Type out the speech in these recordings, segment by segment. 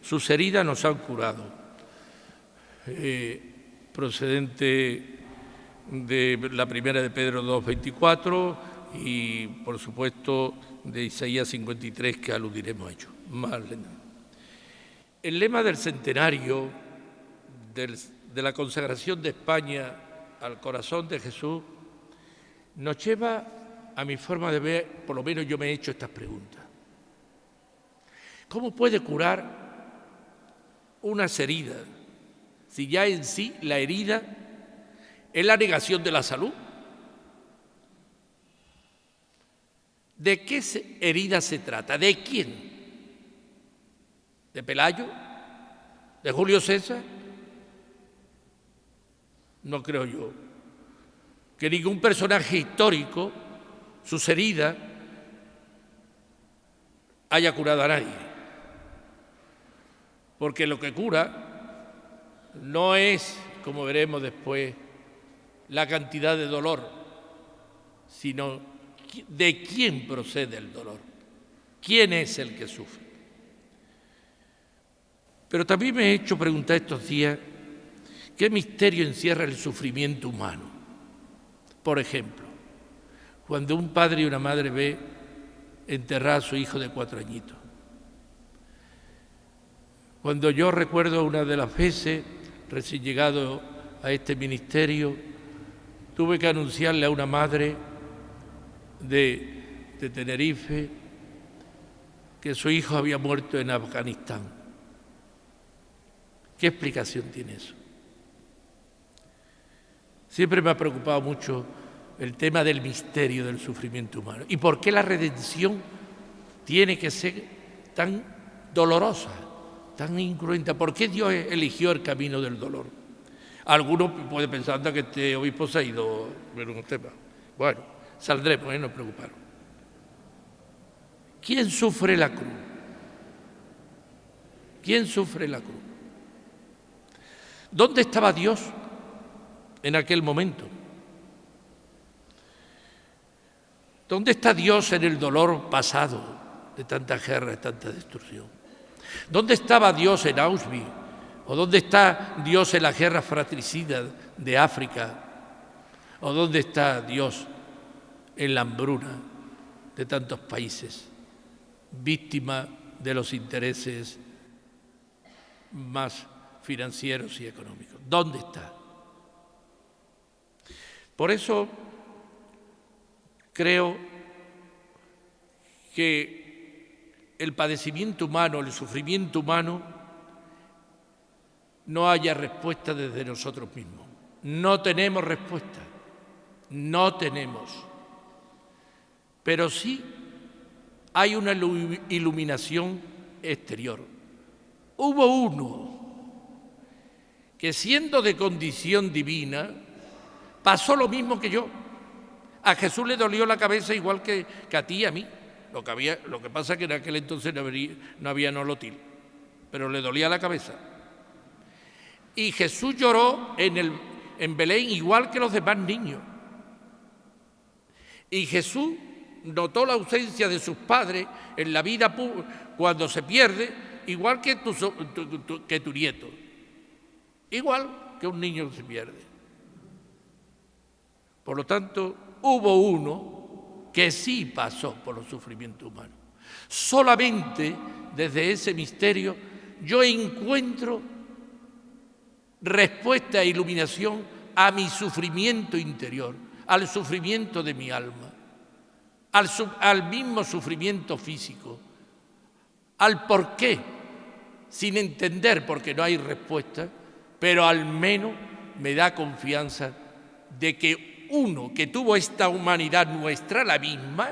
sus heridas nos han curado. Procedente de la primera de Pedro 2:24 y, por supuesto, de Isaías 53, que aludiremos a ello. El lema del centenario de la consagración de España al corazón de Jesús nos lleva, a mi forma de ver, por lo menos yo me he hecho estas preguntas. ¿Cómo puede curar unas heridas si ya en sí la herida es la negación de la salud? ¿De qué herida se trata? ¿De quién? ¿De Pelayo? ¿De Julio César? No creo yo que ningún personaje histórico sus heridas haya curado a nadie. Porque lo que cura no es, como veremos después, la cantidad de dolor, sino de quién procede el dolor, quién es el que sufre. Pero también me he hecho preguntar estos días qué misterio encierra el sufrimiento humano. Por ejemplo, cuando un padre y una madre ve enterrar a su hijo de 4 añitos. Cuando yo recuerdo una de las veces, recién llegado a este ministerio, tuve que anunciarle a una madre de Tenerife que su hijo había muerto en Afganistán. ¿Qué explicación tiene eso? Siempre me ha preocupado mucho el tema del misterio del sufrimiento humano. ¿Y por qué la redención tiene que ser tan dolorosa, tan incruenta? ¿Por qué Dios eligió el camino del dolor? Algunos pueden pensar que este obispo se ha ido en un tema. Bueno, saldremos, no os preocuparos. ¿Quién sufre la cruz? ¿Quién sufre la cruz? ¿Dónde estaba Dios en aquel momento? ¿Dónde está Dios en el dolor pasado de tantas guerras, tanta destrucción? ¿Dónde estaba Dios en Auschwitz? ¿O dónde está Dios en las guerras fratricidas de África? ¿O dónde está Dios en la hambruna de tantos países, víctima de los intereses más financieros y económicos? ¿Dónde está? Por eso creo que el padecimiento humano, el sufrimiento humano, no haya respuesta desde nosotros mismos. No tenemos respuesta, no tenemos. Pero sí hay una iluminación exterior. Hubo uno que, siendo de condición divina, pasó lo mismo que yo. A Jesús le dolió la cabeza igual que a ti y a mí. Lo que pasa es que en aquel entonces no había nolotil, pero le dolía la cabeza. Y Jesús lloró en Belén igual que los demás niños. Y Jesús notó la ausencia de sus padres en la vida cuando se pierde, igual que tu nieto. Igual que un niño se pierde. Por lo tanto, hubo uno que sí pasó por los sufrimientos humanos. Solamente desde ese misterio yo encuentro respuesta e iluminación a mi sufrimiento interior, al sufrimiento de mi alma, al mismo sufrimiento físico, al por qué, sin entender porque no hay respuesta, pero al menos me da confianza de que uno que tuvo esta humanidad nuestra, la misma,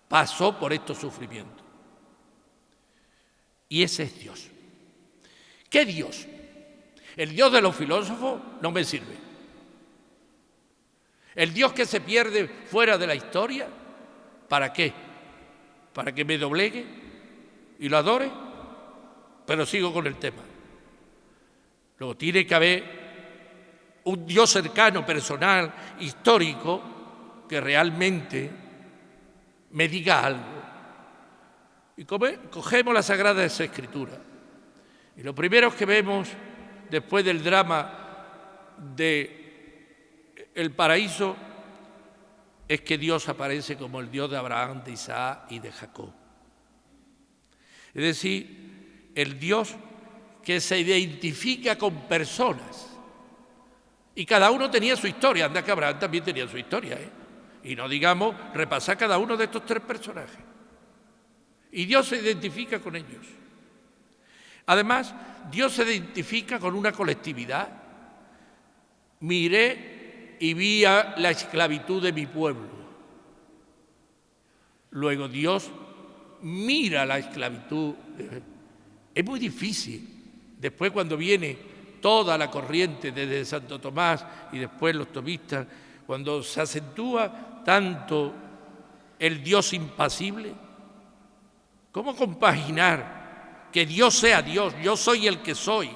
pasó por estos sufrimientos. Y ese es Dios. ¿Qué Dios? El Dios de los filósofos no me sirve. El Dios que se pierde fuera de la historia, ¿para qué? ¿Para que me doblegue y lo adore? Pero sigo con el tema. Luego tiene que haber un Dios cercano, personal, histórico, que realmente me diga algo. Y cogemos la Sagrada Escritura. Y lo primero que vemos después del drama del paraíso es que Dios aparece como el Dios de Abraham, de Isaac y de Jacob. Es decir, el Dios que se identifica con personas. Y cada uno tenía su historia. Anda que Abraham también tenía su historia, ¿eh? Y no digamos repasar cada uno de estos tres personajes. Y Dios se identifica con ellos. Además, Dios se identifica con una colectividad. Miré y vi la esclavitud de mi pueblo. Luego Dios mira la esclavitud. Es muy difícil. Después, cuando viene toda la corriente desde Santo Tomás y después los tomistas, cuando se acentúa tanto el Dios impasible, ¿cómo compaginar que Dios sea Dios? Yo soy el que soy,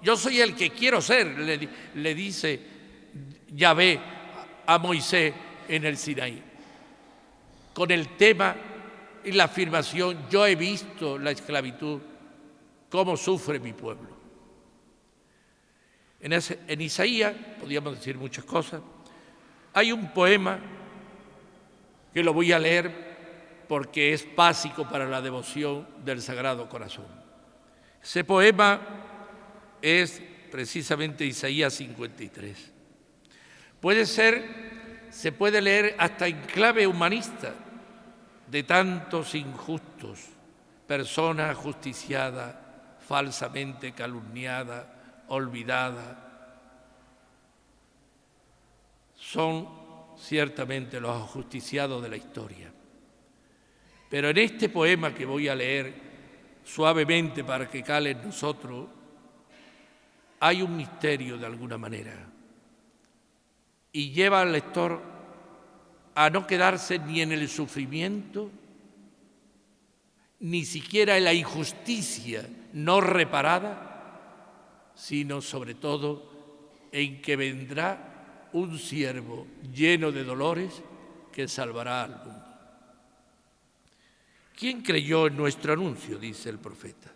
yo soy el que quiero ser, le dice Yahvé a Moisés en el Sinaí, con el tema y la afirmación: yo he visto la esclavitud, cómo sufre mi pueblo. En Isaías, podríamos decir muchas cosas, hay un poema que lo voy a leer porque es básico para la devoción del Sagrado Corazón. Ese poema es precisamente Isaías 53. Se puede leer hasta en clave humanista, de tantos injustos, personas ajusticiadas, falsamente calumniadas, olvidadas. Son ciertamente los ajusticiados de la historia. Pero en este poema que voy a leer suavemente para que cale en nosotros, hay un misterio de alguna manera y lleva al lector a no quedarse ni en el sufrimiento, ni siquiera en la injusticia no reparada, sino sobre todo en que vendrá un siervo lleno de dolores que salvará al mundo. ¿Quién creyó en nuestro anuncio?, dice el profeta.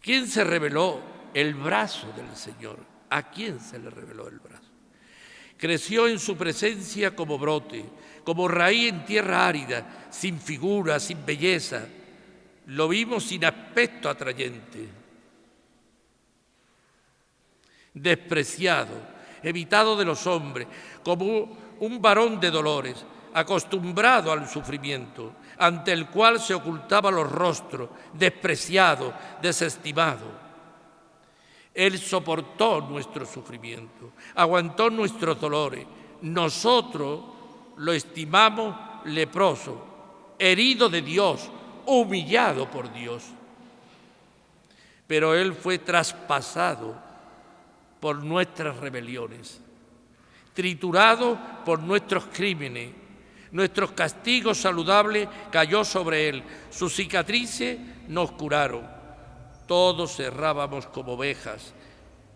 ¿Quién se reveló el brazo del Señor? ¿A quién se le reveló el brazo? Creció en su presencia como brote, como raíz en tierra árida, sin figura, sin belleza. Lo vimos sin aspecto atrayente, despreciado, evitado de los hombres, como un varón de dolores, acostumbrado al sufrimiento, ante el cual se ocultaban los rostros, despreciado, desestimado. Él soportó nuestro sufrimiento, aguantó nuestros dolores. Nosotros lo estimamos leproso, herido de Dios, humillado por Dios. Pero Él fue traspasado por nuestras rebeliones, triturado por nuestros crímenes. Nuestros castigos saludables cayó sobre Él, sus cicatrices nos curaron. Todos errábamos como ovejas,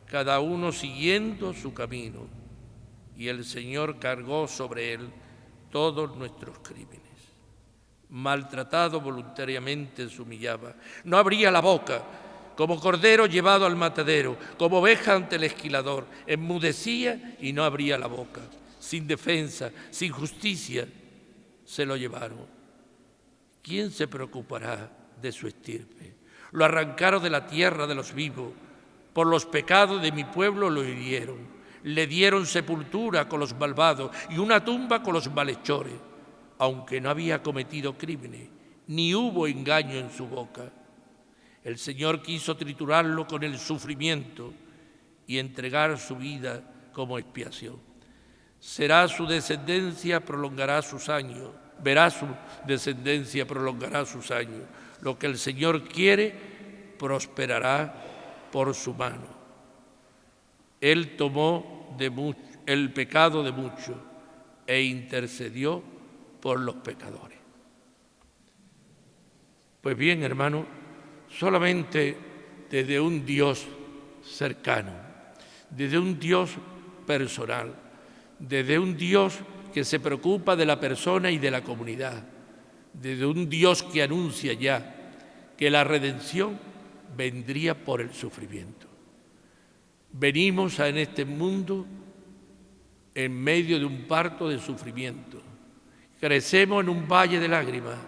cada uno siguiendo su camino, y el Señor cargó sobre Él todos nuestros crímenes. Maltratado voluntariamente se humillaba, no abría la boca, como cordero llevado al matadero, como oveja ante el esquilador, enmudecía y no abría la boca. Sin defensa, sin justicia, se lo llevaron. ¿Quién se preocupará de su estirpe? Lo arrancaron de la tierra de los vivos, por los pecados de mi pueblo lo hirieron. Le dieron sepultura con los malvados y una tumba con los malhechores, aunque no había cometido crímenes, ni hubo engaño en su boca. El Señor quiso triturarlo con el sufrimiento y entregar su vida como expiación. Será su descendencia, prolongará sus años. Verá su descendencia, prolongará sus años. Lo que el Señor quiere, prosperará por su mano. Él tomó el pecado de muchos e intercedió por los pecadores. Pues bien, hermano, solamente desde un Dios cercano, desde un Dios personal, desde un Dios que se preocupa de la persona y de la comunidad, desde un Dios que anuncia ya que la redención vendría por el sufrimiento. Venimos en este mundo en medio de un parto de sufrimiento. Crecemos en un valle de lágrimas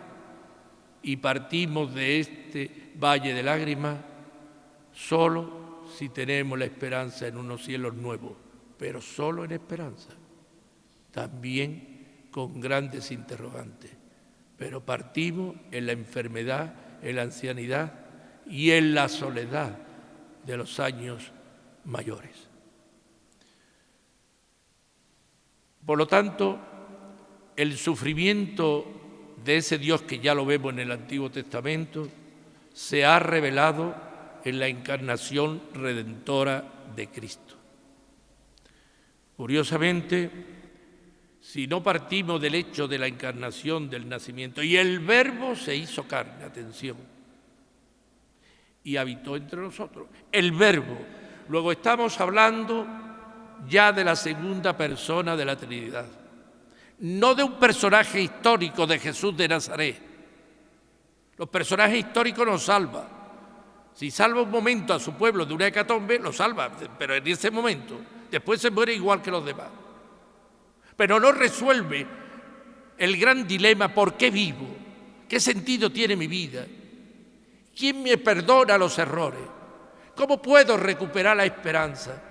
y partimos de este valle de lágrimas solo si tenemos la esperanza en unos cielos nuevos, pero solo en esperanza, también con grandes interrogantes. Pero partimos en la enfermedad, en la ancianidad y en la soledad de los años mayores. Por lo tanto, el sufrimiento de ese Dios que ya lo vemos en el Antiguo Testamento se ha revelado en la encarnación redentora de Cristo. Curiosamente, si no partimos del hecho de la encarnación, del nacimiento, y el Verbo se hizo carne, atención, y habitó entre nosotros, el Verbo. Luego estamos hablando ya de la segunda persona de la Trinidad, no de un personaje histórico de Jesús de Nazaret. Los personajes históricos nos salvan. Si salva un momento a su pueblo de una hecatombe, lo salva, pero en ese momento, después se muere igual que los demás. Pero no resuelve el gran dilema: ¿por qué vivo? ¿Qué sentido tiene mi vida? ¿Quién me perdona los errores? ¿Cómo puedo recuperar la esperanza?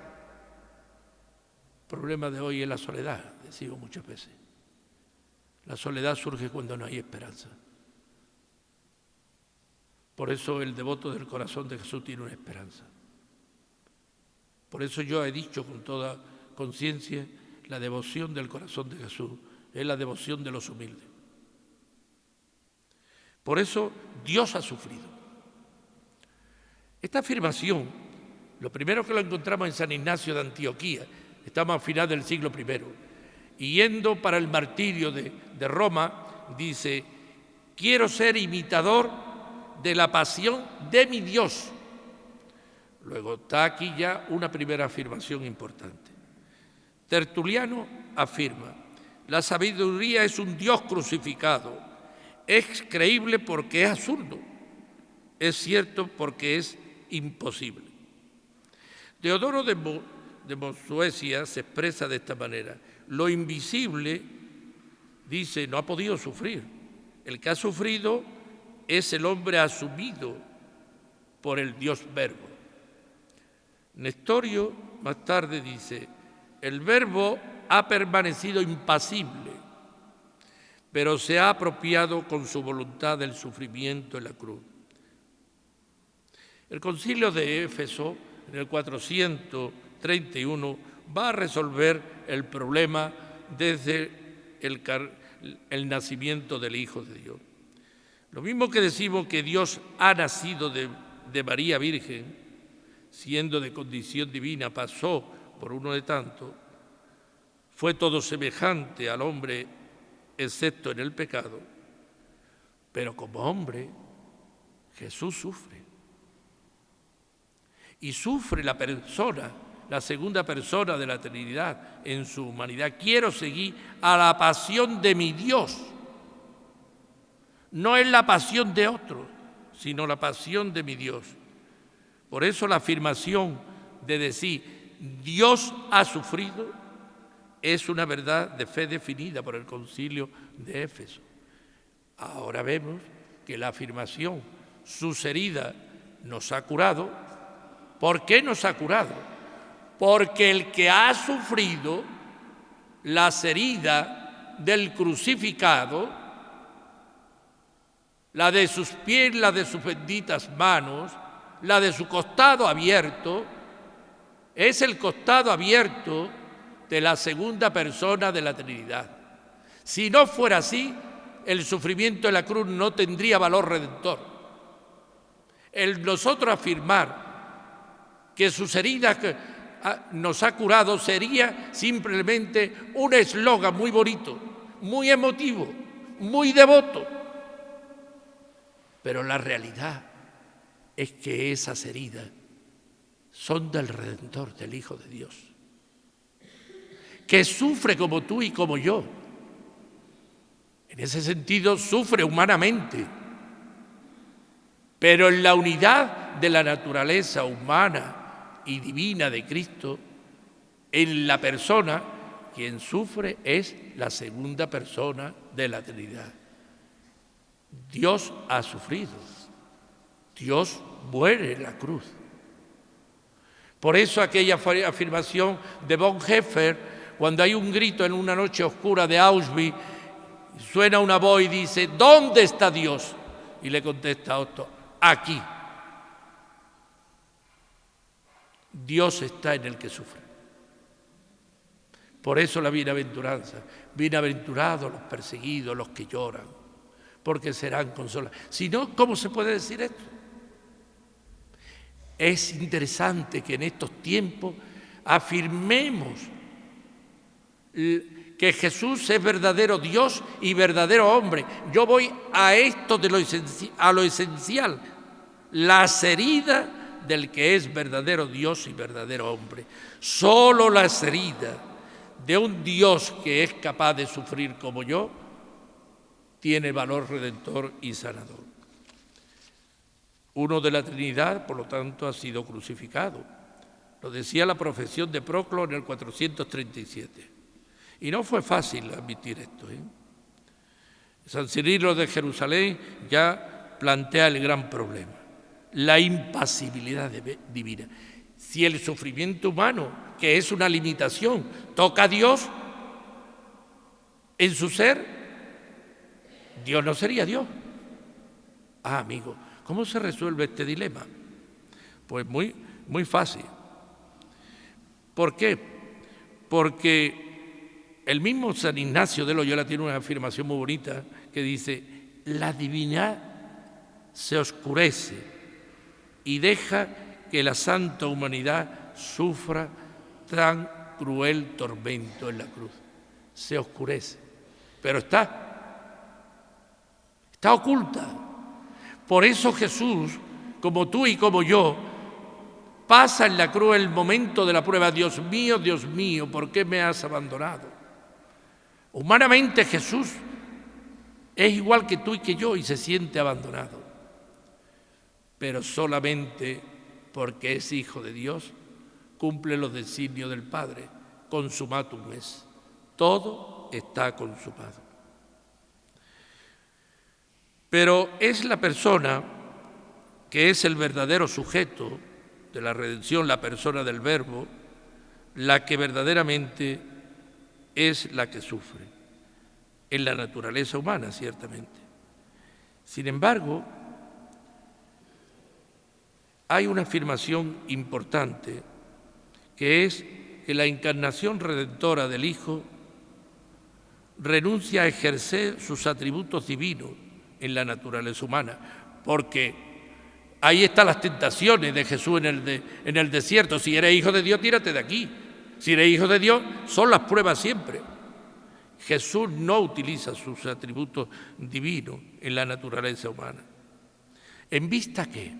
El problema de hoy es la soledad, decimos muchas veces. La soledad surge cuando no hay esperanza. Por eso el devoto del corazón de Jesús tiene una esperanza. Por eso yo he dicho con toda conciencia, la devoción del corazón de Jesús es la devoción de los humildes. Por eso Dios ha sufrido. Esta afirmación, lo primero que lo encontramos en San Ignacio de Antioquía, estamos a final del siglo I, y yendo para el martirio de Roma, dice: quiero ser imitador de la pasión de mi Dios. Luego está aquí ya una primera afirmación importante. Tertuliano afirma: la sabiduría es un Dios crucificado, es creíble porque es absurdo, es cierto porque es imposible. Teodoro de Mosuecia se expresa de esta manera: lo invisible, dice, no ha podido sufrir. El que ha sufrido es el hombre asumido por el Dios Verbo. Nestorio más tarde dice: el Verbo ha permanecido impasible, pero se ha apropiado con su voluntad del sufrimiento en la cruz. El concilio de Éfeso, en el 431, va a resolver el problema desde el nacimiento del Hijo de Dios. Lo mismo que decimos que Dios ha nacido de María Virgen, siendo de condición divina, pasó por uno de tantos, fue todo semejante al hombre, excepto en el pecado, pero como hombre, Jesús sufre. Y sufre la persona, la segunda persona de la Trinidad en su humanidad. Quiero seguir a la pasión de mi Dios. No es la pasión de otro, sino la pasión de mi Dios. Por eso la afirmación de decir Dios ha sufrido es una verdad de fe definida por el concilio de Éfeso. Ahora vemos que la afirmación sus heridas nos ha curado. ¿Por qué nos ha curado? Porque el que ha sufrido las heridas del crucificado, la de sus pies, la de sus benditas manos, la de su costado abierto, es el costado abierto de la segunda persona de la Trinidad. Si no fuera así, el sufrimiento de la cruz no tendría valor redentor. El nosotros afirmar que sus heridas nos ha curado sería simplemente un eslogan muy bonito, muy emotivo, muy devoto. Pero la realidad es que esas heridas son del Redentor, del Hijo de Dios, que sufre como tú y como yo. En ese sentido, sufre humanamente, pero en la unidad de la naturaleza humana y divina de Cristo, en la persona, quien sufre es la segunda persona de la Trinidad. Dios ha sufrido, Dios muere en la cruz. Por eso aquella afirmación de Bonhoeffer, cuando hay un grito en una noche oscura de Auschwitz, suena una voz y dice: ¿dónde está Dios? Y le contesta Otto: aquí. Dios está en el que sufre. Por eso la bienaventuranza. Bienaventurados los perseguidos, los que lloran, porque serán consolados. Si no, ¿cómo se puede decir esto? Es interesante que en estos tiempos afirmemos que Jesús es verdadero Dios y verdadero hombre. Yo voy a esto de a lo esencial, las heridas del que es verdadero Dios y verdadero hombre. Solo las heridas de un Dios que es capaz de sufrir como yo tiene valor redentor y sanador. Uno de la Trinidad, por lo tanto, ha sido crucificado. Lo decía la profesión de Proclo en el 437. Y no fue fácil admitir esto. San Cirilo de Jerusalén ya plantea el gran problema, la impasibilidad divina. Si el sufrimiento humano, que es una limitación, toca a Dios en su ser, Dios no sería Dios. Amigo, ¿cómo se resuelve este dilema? Pues muy fácil. ¿Por qué? Porque el mismo San Ignacio de Loyola tiene una afirmación muy bonita que dice: la divinidad se oscurece y deja que la santa humanidad sufra tan cruel tormento en la cruz. Se oscurece, pero está oculta. Por eso Jesús, como tú y como yo, pasa en la cruz el momento de la prueba. Dios mío, ¿por qué me has abandonado? Humanamente Jesús es igual que tú y que yo y se siente abandonado. Pero solamente porque es hijo de Dios, cumple los designios del Padre. Consumatum es. Todo está consumado. Pero es la persona que es el verdadero sujeto de la redención, la persona del Verbo, la que verdaderamente es la que sufre, en la naturaleza humana, ciertamente. Sin embargo, hay una afirmación importante, que es que la encarnación redentora del Hijo renuncia a ejercer sus atributos divinos en la naturaleza humana, porque ahí están las tentaciones de Jesús en el desierto. Si eres hijo de Dios, tírate de aquí. Si eres hijo de Dios, son las pruebas siempre. Jesús no utiliza sus atributos divinos en la naturaleza humana. ¿En vista a qué?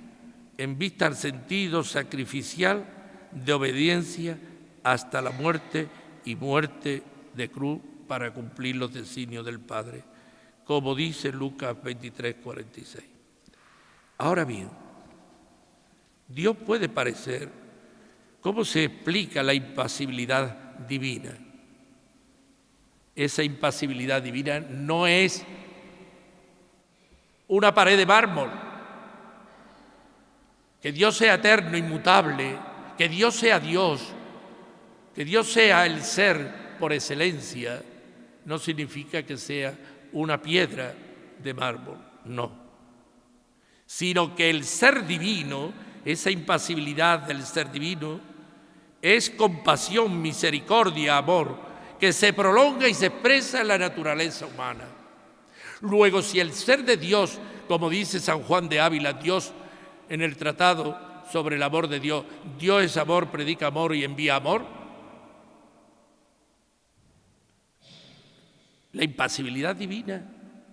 En vista al sentido sacrificial de obediencia hasta la muerte y muerte de cruz para cumplir los designios del Padre, como dice Lucas 23:46. Ahora bien, Dios puede parecer. ¿Cómo se explica la impasibilidad divina? Esa impasibilidad divina no es una pared de mármol. Que Dios sea eterno, inmutable, que Dios sea Dios, que Dios sea el ser por excelencia, no significa que sea una piedra de mármol, no. Sino que el ser divino, esa impasibilidad del ser divino, es compasión, misericordia, amor, que se prolonga y se expresa en la naturaleza humana. Luego, si el ser de Dios, como dice San Juan de Ávila, Dios en el tratado sobre el amor de Dios, Dios es amor, predica amor y envía amor, la impasibilidad divina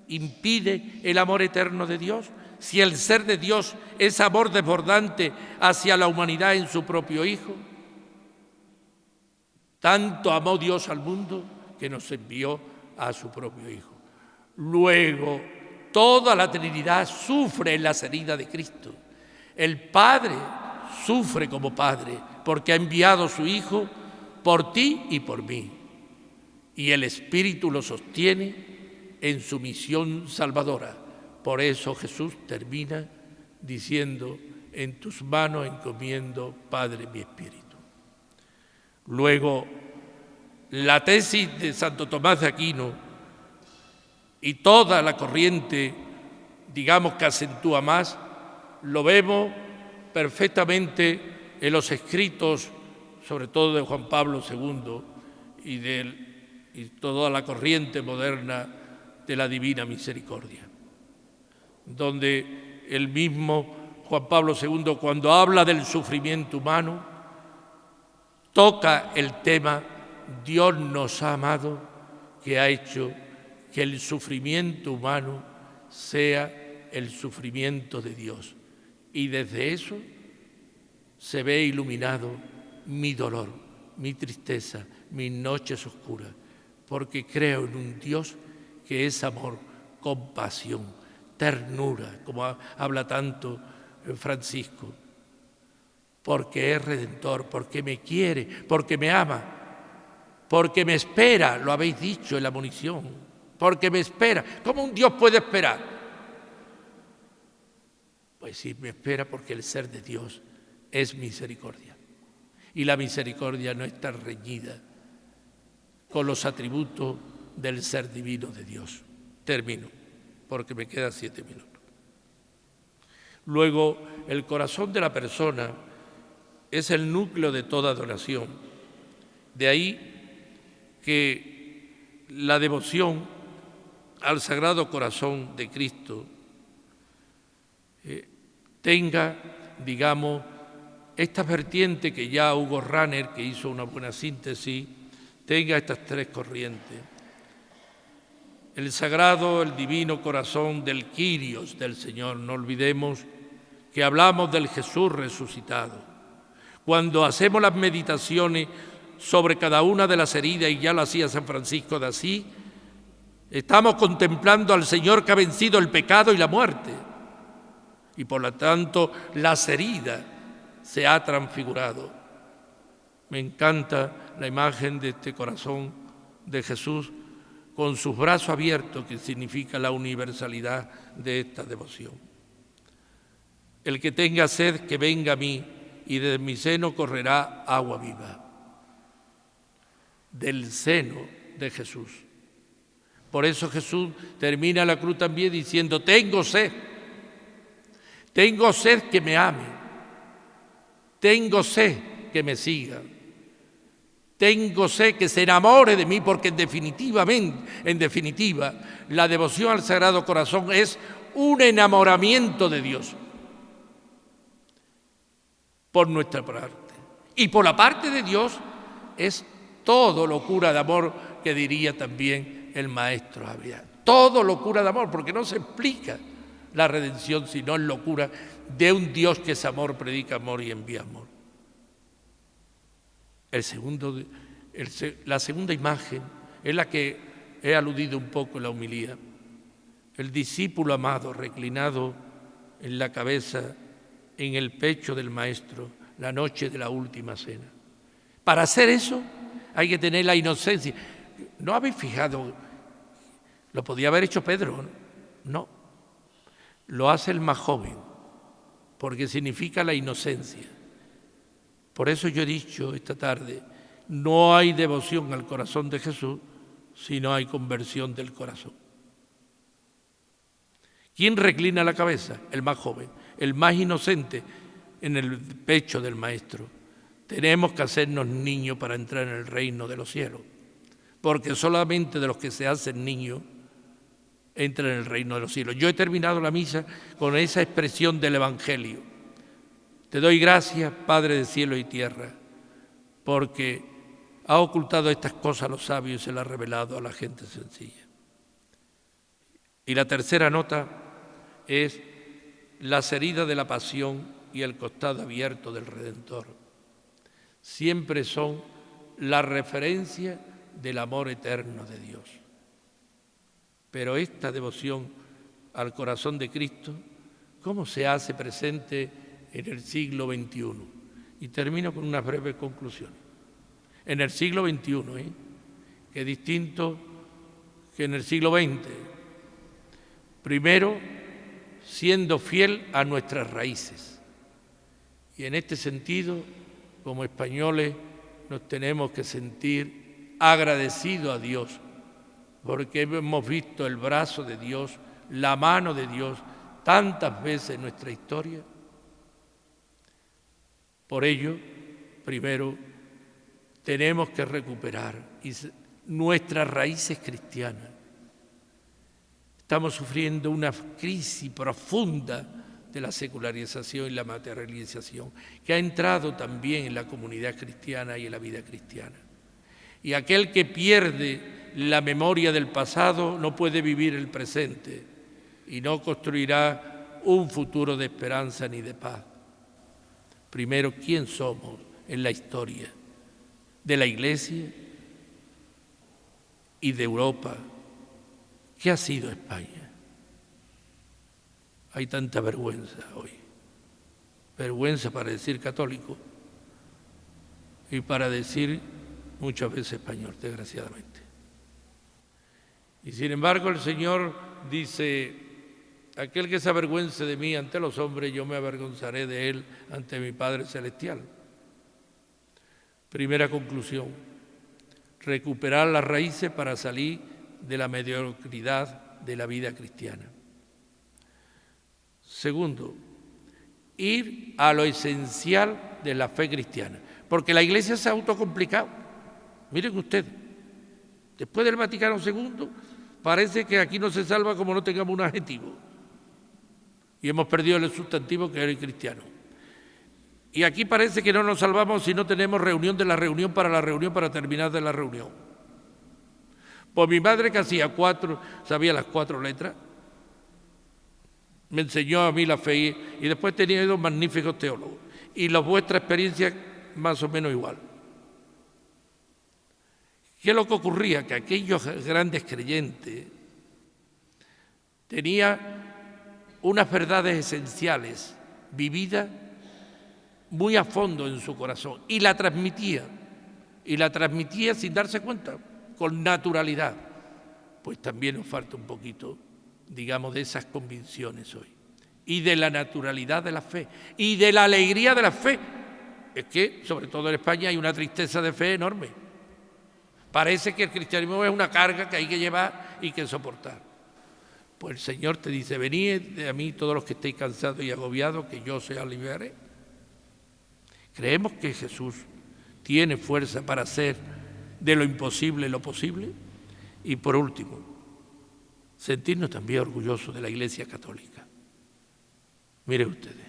impide el amor eterno de Dios. Si el ser de Dios es amor desbordante hacia la humanidad en su propio Hijo, tanto amó Dios al mundo que nos envió a su propio Hijo. Luego, toda la Trinidad sufre en las heridas de Cristo. El Padre sufre como Padre porque ha enviado a su Hijo por ti y por mí. Y el Espíritu lo sostiene en su misión salvadora. Por eso Jesús termina diciendo: en tus manos encomiendo, Padre, mi espíritu. Luego, la tesis de Santo Tomás de Aquino y toda la corriente, digamos, que acentúa más, lo vemos perfectamente en los escritos, sobre todo de Juan Pablo II y toda la corriente moderna de la Divina Misericordia, donde el mismo Juan Pablo II, cuando habla del sufrimiento humano, toca el tema: Dios nos ha amado, que ha hecho que el sufrimiento humano sea el sufrimiento de Dios. Y desde eso se ve iluminado mi dolor, mi tristeza, mis noches oscuras, porque creo en un Dios que es amor, compasión, ternura, como habla tanto Francisco, porque es redentor, porque me quiere, porque me ama, porque me espera, lo habéis dicho en la monición, porque me espera. ¿Cómo un Dios puede esperar? Pues sí, me espera porque el ser de Dios es misericordia. Y la misericordia no está reñida con los atributos del ser divino de Dios. Termino, porque me quedan 7 minutos. Luego, el corazón de la persona es el núcleo de toda adoración. De ahí que la devoción al Sagrado Corazón de Cristo tenga, digamos, esta vertiente que ya Hugo Ranner, que hizo una buena síntesis, tenga estas 3 corrientes. El sagrado, el divino corazón del Kyrios, del Señor. No olvidemos que hablamos del Jesús resucitado. Cuando hacemos las meditaciones sobre cada una de las heridas, y ya lo hacía San Francisco de Asís, estamos contemplando al Señor que ha vencido el pecado y la muerte. Y por lo tanto, las heridas se ha transfigurado. Me encanta la imagen de este corazón de Jesús con sus brazos abiertos, que significa la universalidad de esta devoción. El que tenga sed, que venga a mí, y de mi seno correrá agua viva. Del seno de Jesús. Por eso Jesús termina la cruz también diciendo: tengo sed que me ame, tengo sed que me siga, tengo sed que se enamore de mí, porque en definitiva, la devoción al Sagrado Corazón es un enamoramiento de Dios por nuestra parte. Y por la parte de Dios es todo locura de amor, que diría también el maestro Ávila. Todo locura de amor, porque no se explica la redención, sino en locura de un Dios que es amor, predica amor y envía amor. La segunda imagen es la que he aludido un poco en la homilía. El discípulo amado reclinado en la cabeza, en el pecho del Maestro, la noche de la última cena. Para hacer eso hay que tener la inocencia. ¿No habéis fijado? Lo podía haber hecho Pedro, ¿no? No. Lo hace el más joven, porque significa la inocencia. Por eso yo he dicho esta tarde: no hay devoción al corazón de Jesús si no hay conversión del corazón. ¿Quién reclina la cabeza? El más joven, el más inocente, en el pecho del Maestro. Tenemos que hacernos niños para entrar en el reino de los cielos, porque solamente de los que se hacen niños entran en el reino de los cielos. Yo he terminado la misa con esa expresión del Evangelio: te doy gracias, Padre de cielo y tierra, porque ha ocultado estas cosas a los sabios y se las ha revelado a la gente sencilla. Y la tercera nota es las heridas de la pasión y el costado abierto del Redentor. Siempre son la referencia del amor eterno de Dios. Pero esta devoción al corazón de Cristo, ¿cómo se hace presente en el siglo XXI? Y termino con unas breves conclusiones. En el siglo XXI, que es distinto que en el siglo XX. Primero, siendo fiel a nuestras raíces. Y en este sentido, como españoles, nos tenemos que sentir agradecidos a Dios, porque hemos visto el brazo de Dios, la mano de Dios, tantas veces en nuestra historia. Por ello, primero, tenemos que recuperar nuestras raíces cristianas. Estamos sufriendo una crisis profunda de la secularización y la materialización, que ha entrado también en la comunidad cristiana y en la vida cristiana. Y aquel que pierde la memoria del pasado no puede vivir el presente y no construirá un futuro de esperanza ni de paz. Primero, ¿quién somos en la historia de la Iglesia y de Europa? ¿Qué ha sido España? Hay tanta vergüenza hoy. Vergüenza para decir católico y para decir muchas veces español, desgraciadamente. Y sin embargo el Señor dice: aquel que se avergüence de mí ante los hombres, yo me avergonzaré de él ante mi Padre Celestial. Primera conclusión: recuperar las raíces para salir de la mediocridad de la vida cristiana. Segundo, ir a lo esencial de la fe cristiana, porque la Iglesia se ha autocomplicado. Miren ustedes, después del Vaticano II parece que aquí no se salva como no tengamos un adjetivo, y hemos perdido el sustantivo que es el cristiano. Y aquí parece que no nos salvamos si no tenemos reunión de la reunión para terminar de la reunión. Pues mi madre, que sabía las 4 letras, me enseñó a mí la fe, y después tenía 2 magníficos teólogos, y la vuestra experiencia más o menos igual. ¿Qué es lo que ocurría? Que aquellos grandes creyentes tenían unas verdades esenciales vividas muy a fondo en su corazón, y la transmitía sin darse cuenta, con naturalidad. Pues también nos falta un poquito, digamos, de esas convicciones hoy, y de la naturalidad de la fe, y de la alegría de la fe. Es que, sobre todo en España, hay una tristeza de fe enorme. Parece que el cristianismo es una carga que hay que llevar y que soportar. Pues el Señor te dice: venid a mí todos los que estéis cansados y agobiados, que yo os aliviaré. Creemos que Jesús tiene fuerza para hacer de lo imposible lo posible. Y por último, sentirnos también orgullosos de la Iglesia Católica. Miren ustedes,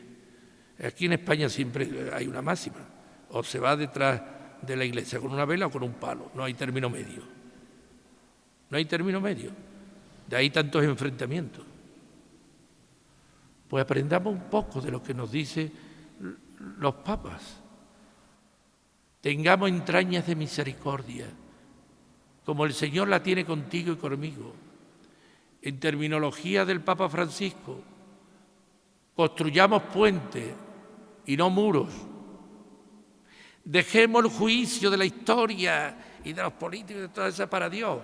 aquí en España siempre hay una máxima: o se va detrás de la Iglesia con una vela o con un palo, no hay término medio. No hay término medio. De ahí tantos enfrentamientos. Pues aprendamos un poco de lo que nos dicen los papas. Tengamos entrañas de misericordia, como el Señor la tiene contigo y conmigo. En terminología del Papa Francisco, construyamos puentes y no muros. Dejemos el juicio de la historia y de los políticos y de todo eso para Dios.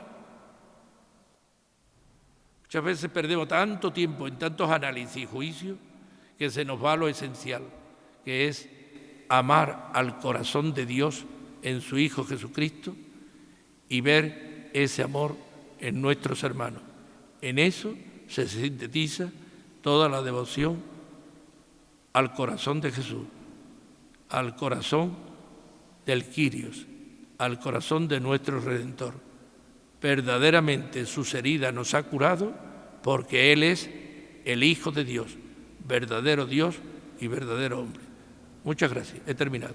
Muchas veces perdemos tanto tiempo en tantos análisis y juicios que se nos va lo esencial, que es amar al corazón de Dios en su Hijo Jesucristo y ver ese amor en nuestros hermanos. En eso se sintetiza toda la devoción al corazón de Jesús, al corazón del Kyrios, al corazón de nuestro Redentor. Verdaderamente sus heridas nos ha curado, porque Él es el Hijo de Dios, verdadero Dios y verdadero hombre. Muchas gracias. He terminado.